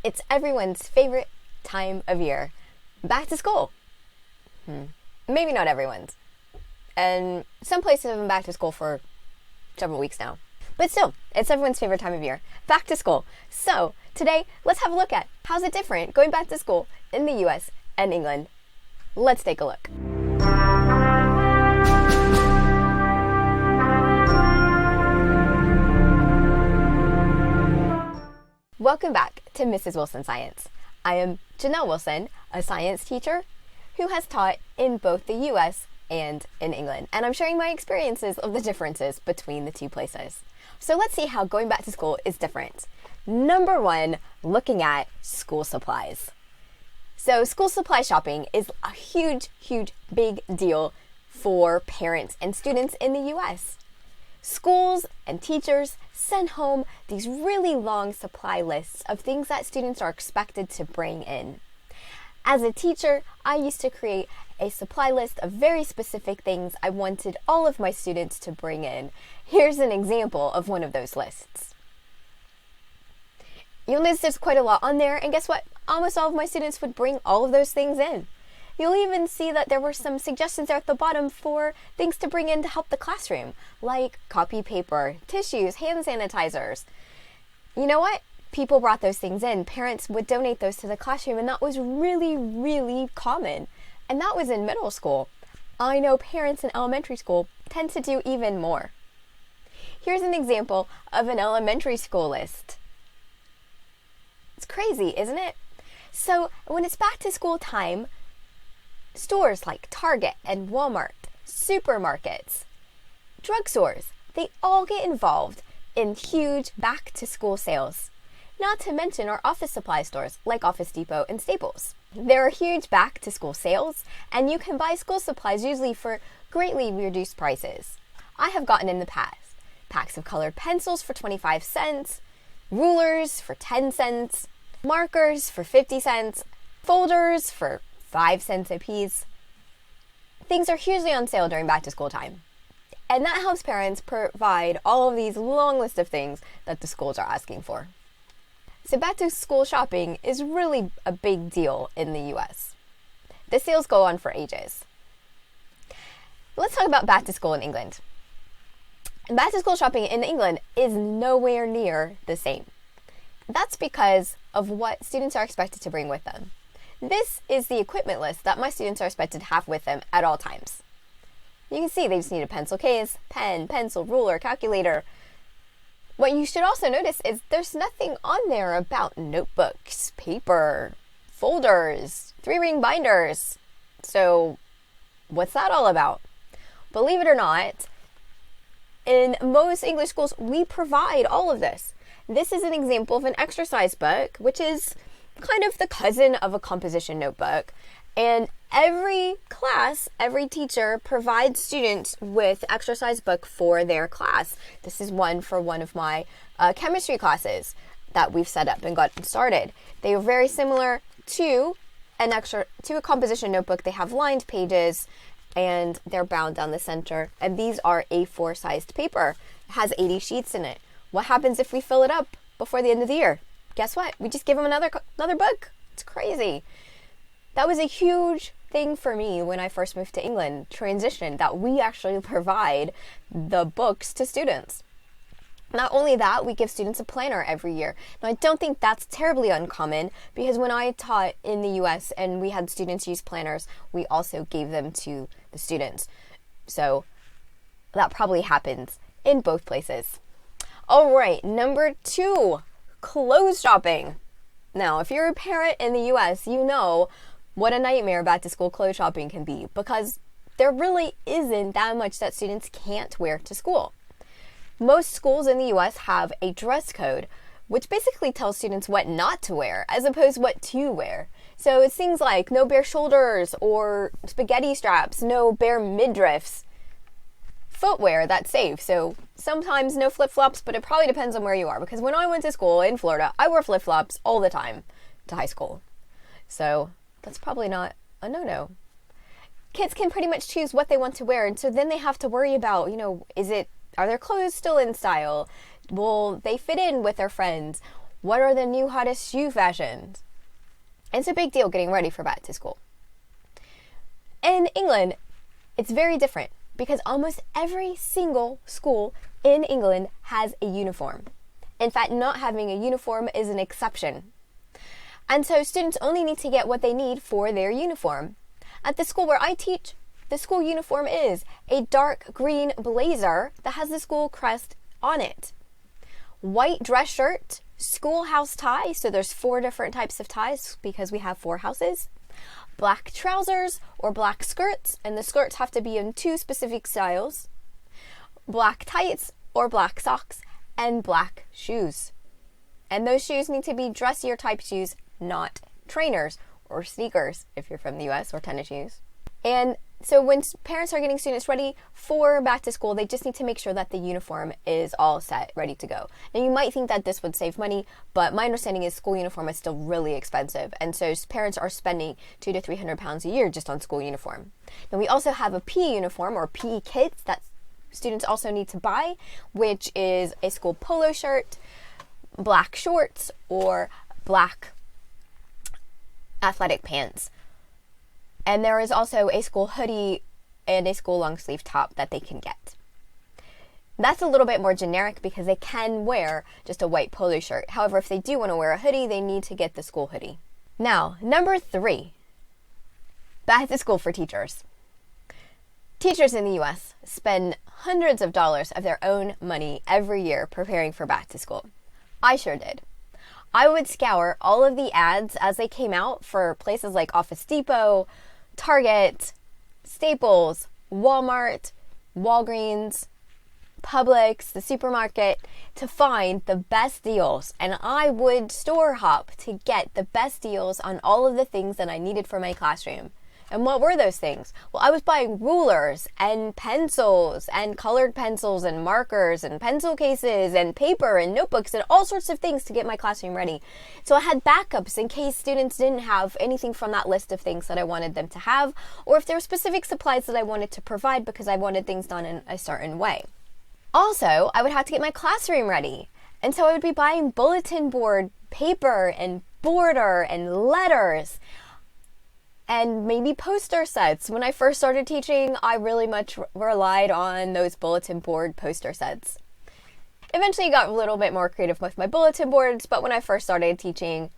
It's everyone's favorite time of year. Back to school. Maybe not everyone's. And some places have been back to school for several weeks now. But still, it's everyone's favorite time of year. Back to school. So, today, let's have a look at how's it different going back to school in the US and England. Let's take a look. Welcome back to Mrs. Wilson Science. I am Janelle Wilson, a science teacher who has taught in both the US and in England, and I'm sharing my experiences of the differences between the two places. So let's see how going back to school is different. Number one, looking at school supplies. So school supply shopping is a huge, big deal for parents and students in the US. Schools and teachers send home these really long supply lists of things that students are expected to bring in. As a teacher, I used to create a supply list of very specific things I wanted all of my students to bring in. Here's an example of one of those lists. You'll notice there's quite a lot on there, and guess what? Almost all of my students would bring all of those things in. You'll even see that there were some suggestions there at the bottom for things to bring in to help the classroom, like copy paper, tissues, hand sanitizers. You know what? People brought those things in. Parents would donate those to the classroom, and that was really common. And that was in middle school. I know parents in elementary school tend to do even more. Here's an example of an elementary school list. It's crazy, isn't it? So when it's back to school time, stores like Target and Walmart, supermarkets, drugstores, they all get involved in huge back-to-school sales. Not to mention our office supply stores like Office Depot and Staples. There are huge back-to-school sales, and you can buy school supplies usually for greatly reduced prices. I have gotten in the past packs of colored pencils for 25 cents, rulers for 10 cents, markers for 50 cents, folders for 5 cents a piece. Things are hugely on sale during back to school time. And that helps parents provide all of these long list of things that the schools are asking for. So back to school shopping is really a big deal in the US. The sales go on for ages. Let's talk about back to school in England. Back to school shopping in England is nowhere near the same. That's because of what students are expected to bring with them. This is the equipment list that my students are expected to have with them at all times. You can see they just need a pencil case, pen, pencil, ruler, calculator. What you should also notice is there's nothing on there about notebooks, paper, folders, 3-ring binders. So what's that all about? Believe it or not, in most English schools, we provide all of this. This is an example of an exercise book, which is kind of the cousin of a composition notebook. And every class, every teacher provides students with exercise book for their class. This is one for one of my chemistry classes that we've set up and gotten started. They are very similar to a composition notebook. They have lined pages and they're bound down the center. And these are A4 sized paper. It has 80 sheets in it. What happens if we fill it up before the end of the year? Guess what? We just give them another book. It's crazy. That was a huge thing for me when I first moved to England, transition, that we actually provide the books to students. Not only that, we give students a planner every year. Now, I don't think that's terribly uncommon because when I taught in the US and we had students use planners, we also gave them to the students. So that probably happens in both places. All right, number 2, clothes shopping. Now, if you're a parent in the US, you know what a nightmare back to school clothes shopping can be because there really isn't that much that students can't wear to school. Most schools in the US have a dress code, which basically tells students what not to wear as opposed to what to wear. So it's things like no bare shoulders or spaghetti straps, no bare midriffs, footwear that's safe. So sometimes no flip-flops, but it probably depends on where you are because when I went to school in Florida, I wore flip-flops all the time to high school. So that's probably not a no-no. Kids can pretty much choose what they want to wear, and so then they have to worry about, are their clothes still in style? Will they fit in with their friends? What are the new hottest shoe fashions? It's a big deal getting ready for back to school. In England, it's very different because almost every single school in England has a uniform. In fact, not having a uniform is an exception. And so students only need to get what they need for their uniform. At the school where I teach, the school uniform is a dark green blazer that has the school crest on it. White dress shirt, schoolhouse tie, so there's 4 different types of ties because we have 4 houses. Black trousers or black skirts, and the skirts have to be in 2 specific styles. Black tights or black socks, and black shoes. And those shoes need to be dressier type shoes, not trainers or sneakers if you're from the US, or tennis shoes. And so when parents are getting students ready for back to school, they just need to make sure that the uniform is all set, ready to go. Now you might think that this would save money, but my understanding is school uniform is still really expensive. And so parents are spending £200 to £300 a year just on school uniform. Now we also have a PE uniform or PE kits that students also need to buy, which is a school polo shirt, black shorts, or black athletic pants. And there is also a school hoodie and a school long sleeve top that they can get. That's a little bit more generic because they can wear just a white polo shirt. However, if they do want to wear a hoodie, they need to get the school hoodie. Now, number 3, back to school for teachers. Teachers in the US spend hundreds of dollars of their own money every year preparing for back to school. I sure did. I would scour all of the ads as they came out for places like Office Depot, Target, Staples, Walmart, Walgreens, Publix, the supermarket, to find the best deals. And I would store hop to get the best deals on all of the things that I needed for my classroom. And what were those things? Well, I was buying rulers and pencils and colored pencils and markers and pencil cases and paper and notebooks and all sorts of things to get my classroom ready. So I had backups in case students didn't have anything from that list of things that I wanted them to have, or if there were specific supplies that I wanted to provide because I wanted things done in a certain way. Also, I would have to get my classroom ready. And so I would be buying bulletin board paper and border and letters and maybe poster sets. When I first started teaching, I really much relied on those bulletin board poster sets. Eventually got a little bit more creative with my bulletin boards, but when I first started teaching,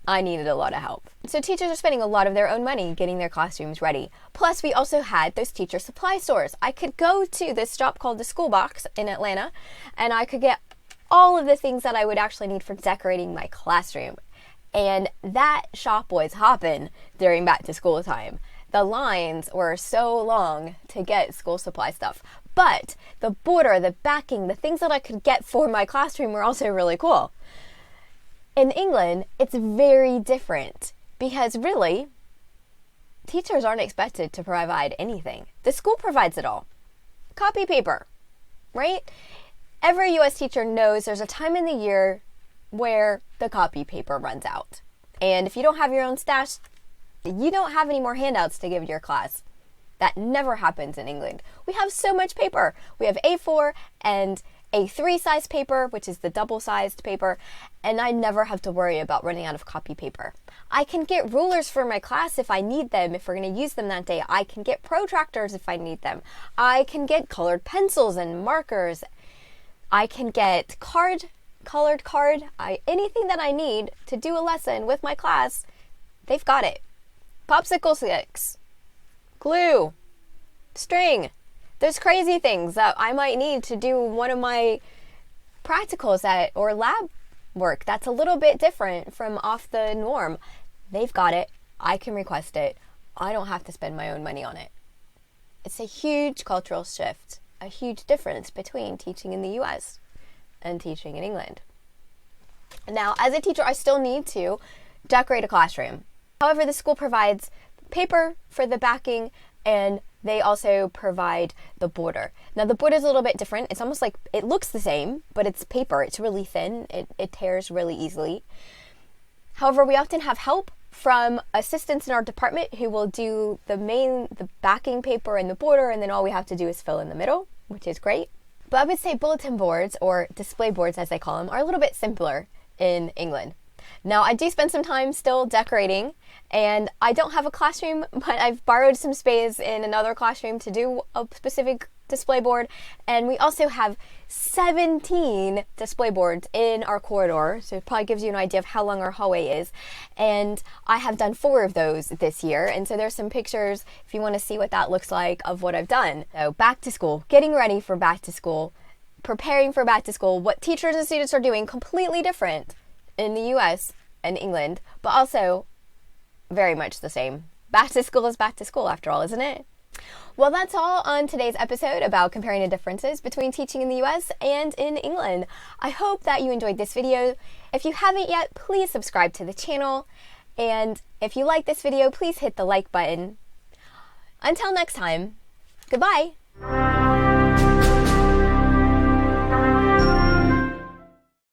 I needed a lot of help. So teachers are spending a lot of their own money getting their classrooms ready. Plus, we also had those teacher supply stores. I could go to this shop called the School Box in Atlanta, and I could get all of the things that I would actually need for decorating my classroom. And that shop was hopping during back to school time. The lines were so long to get school supply stuff. But the border, the backing, the things that I could get for my classroom were also really cool. In England, it's very different because really, teachers aren't expected to provide anything. The school provides it all. Copy paper, right? Every US teacher knows there's a time in the year where the copy paper runs out. And if you don't have your own stash, you don't have any more handouts to give your class. That never happens in England. We have so much paper. We have A4 and A3 size paper, which is the double-sized paper, and I never have to worry about running out of copy paper. I can get rulers for my class if I need them, if we're going to use them that day. I can get protractors if I need them. I can get colored pencils and markers. I can get colored card, anything that I need to do a lesson with my class, they've got it. Popsicle sticks, glue, string, those crazy things that I might need to do one of my practicals or lab work that's a little bit different from off the norm. They've got it. I can request it. I don't have to spend my own money on it. It's a huge cultural shift, a huge difference between teaching in the US and teaching in England. Now, as a teacher, I still need to decorate a classroom. However, the school provides paper for the backing, and they also provide the border. Now, the border is a little bit different. It's almost like it looks the same, but it's paper. It's really thin. It tears really easily. However, we often have help from assistants in our department who will do the backing paper and the border, and then all we have to do is fill in the middle, which is great. But I would say bulletin boards, or display boards as they call them, are a little bit simpler in England. Now, I do spend some time still decorating, and I don't have a classroom, but I've borrowed some space in another classroom to do a specific display board, and we also have 17 display boards in our corridor, so it probably gives you an idea of how long our hallway is, and I have done 4 of those this year, and so there's some pictures if you want to see what that looks like of what I've done. So back to school, getting ready for back to school, preparing for back to school, what teachers and students are doing completely different in the US and England, but also very much the same. Back to school is back to school after all, isn't it? Well, that's all on today's episode about comparing the differences between teaching in the US and in England. I hope that you enjoyed this video. If you haven't yet, please subscribe to the channel. And if you like this video, please hit the like button. Until next time, goodbye.